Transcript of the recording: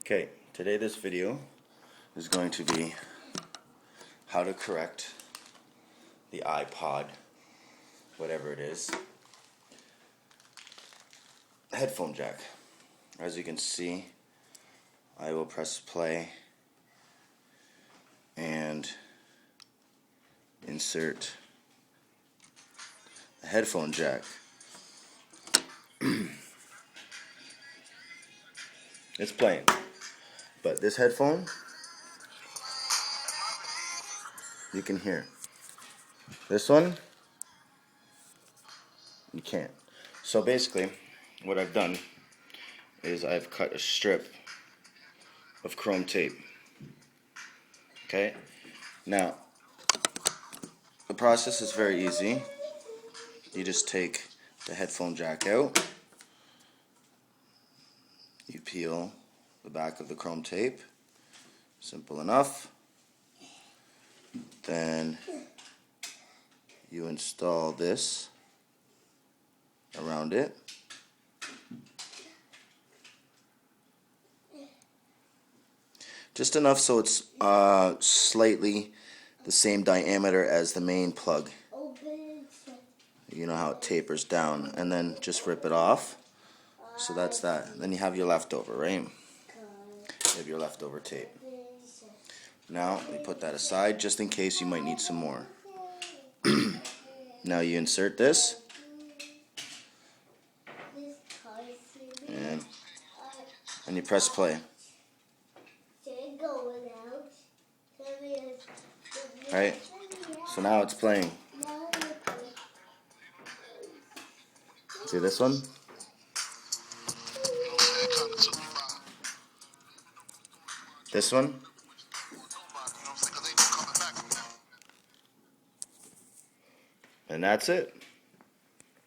Okay, today this video is going to be how to correct the iPod, whatever it is, headphone jack. As you can see, I will press play and insert the headphone jack. It's playing, but this headphone, you can hear. This one, you can't. So basically, what I've done is I've cut a strip of chrome tape. Okay? Now, the process is very easy. You just take the headphone jack out. You peel the back of the chrome tape. Simple enough. Then you install this around it. Just enough so it's slightly the same diameter as the main plug. You know how it tapers down, and then just rip it off. So that's that. Then you have your leftover, right? You have your leftover tape. Now you put that aside just in case you might need some more. Now you insert this, and you press play. Right? So now it's playing. See this one? This one? And that's it.